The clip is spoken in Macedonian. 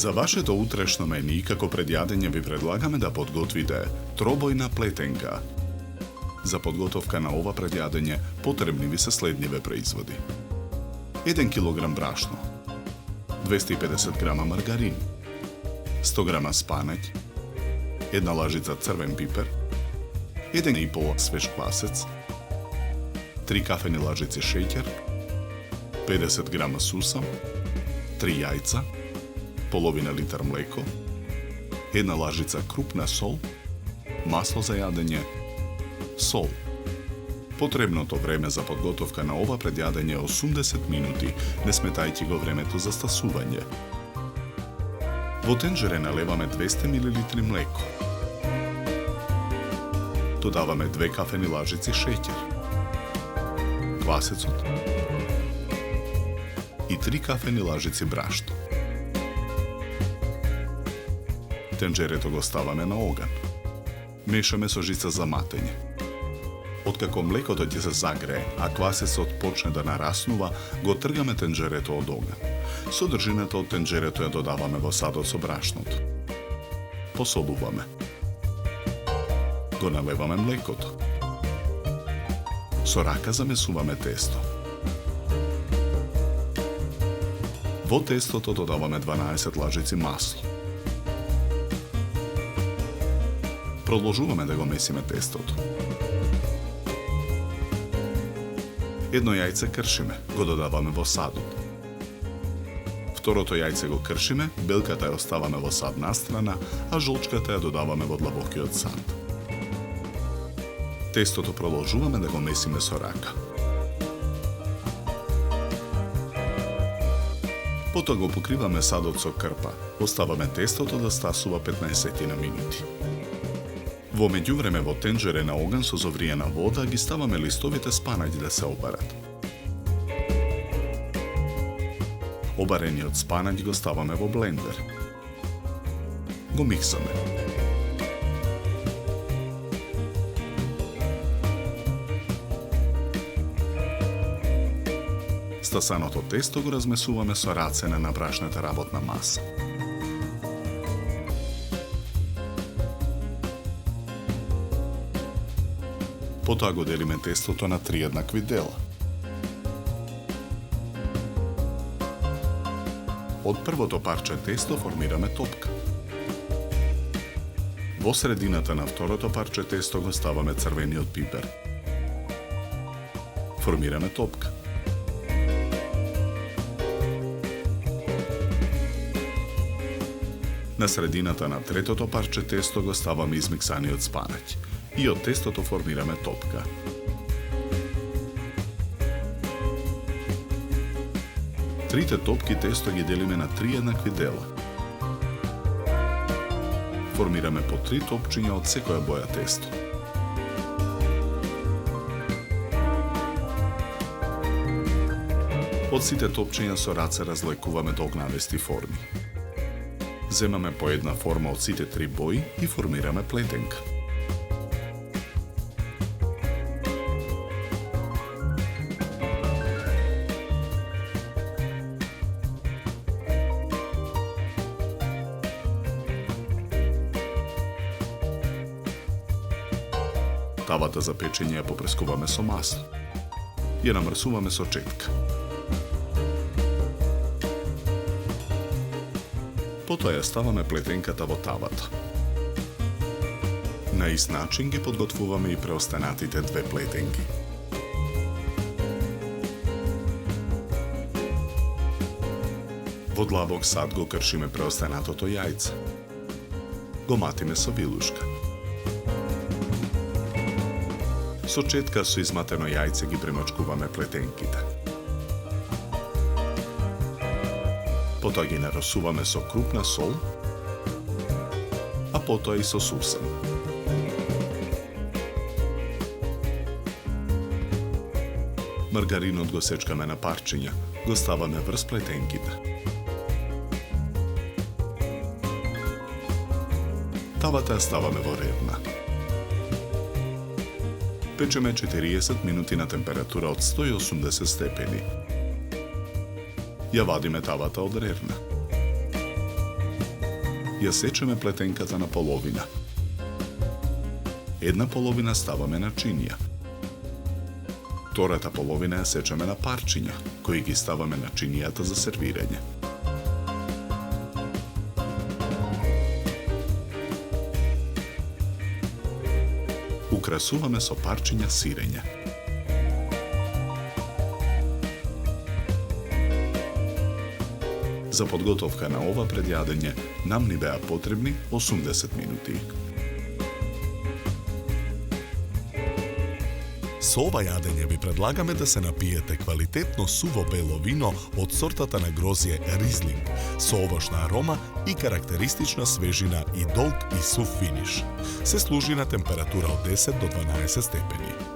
За вашето утрешно мени, како пред јадење ви предлагаме да подготвите тробојна плетенка. За подготовка на ова пред јадење потребни ви се следниве производи. 1 кг брашно, 250 г маргарин, 100 г спанаќ, 1 лажица црвен пипер, 1,5 свеж квасец, 3 кафени лажици шеќер, 50 г сусам, 3 јајца, половина литар млеко, 1 лажица крупна сол, масло за јадење, сол. Потребното време за подготовка на ова пред јадење е 80 минути, не сметајќи го времето за стасување. Во тенџере налеваме 200 мл млеко. Додаваме 2 кафени лажици шеќер, квасецот и 3 кафени лажици брашно. Тенџерето го ставаме на оган. Мешаме со жица за матење. Откако млекото ќе се загрее, а квасецот почне да нараснува, го тргаме тенџерето од оган. Содржината од тенџерето ја додаваме во садот со брашното. Посолуваме. Го налеваме млекото. Со рака замесуваме тесто. Во тестото додаваме 12 лажици масло. Продолжуваме да го месиме тестото. Едно јајце кршиме, го додаваме во садот. Второто јајце го кршиме, белката ја оставаме во сад настрана, а жолчката ја додаваме во длабокиот сад. Тестото продолжуваме да го месиме со рака. Потоа го покриваме садот со крпа. Оставаме тестото да стасува 15 на минути. Во меѓувреме во тенџере на оган со зовриена вода ги ставаме листовите спанаќ да се обарат. Обарениот спанаќ го ставаме во блендер. Го миксаме. Стасаното тесто го размесуваме со раце на брашната работна маса. Потоа го делиме тестото на 3 еднакви дела. Од првото парче тесто формираме топка. Во средината на второто парче тесто го ставаме црвениот пипер. Формираме топка. На средината на третото парче тесто го ставаме измиксаниот спанаќ. И од тестото формираме топка. Трите топки тесто ги делиме на 3 еднакви дела. Формираме по 3 топчиња од секоја боја тесто. Од сите топчиња со раце разлекуваме до огнавести форми. Земаме по една форма од сите 3 бои и формираме плетенка. Тавата за печење ја попрескуваме со масло. Ја намрсуваме со четка. Потоа ја ставаме плетенката во тавата. На ист начин ги подготвуваме и преостанатите 2 плетенки. Во длабок сад го кршиме преостанатото јајце. Го матиме со вилушка. Со четка со изматено јајце ги премачкуваме плетенките. Потоа ги нарасуваме со крупна сол, а потоа и со сусам. Маргаринот го сечкаме на парчиња, го ставаме врз плетенките. Тавата ја ставаме во редна. Pečeme 40 minuti na temperatura od 180 stepeni. Ja vadime тавата od рерна. Ja sečeme pletenkата на половина. Една половина ставаме на чинија. Втората половина ја сечеме на парчиња, кои ги ставаме на чинијата за сервирање. Украсуваме со парчиња сирење. За подготовка на ова предјадење нам ни беа потребни 80 минути. Со ова јадење ви предлагаме да се напиете квалитетно суво бело вино од сортата на грозје Ризлинг, со овошна арома и карактеристична свежина и долг и сув финиш. Се служи на температура од 10 до 12 степени.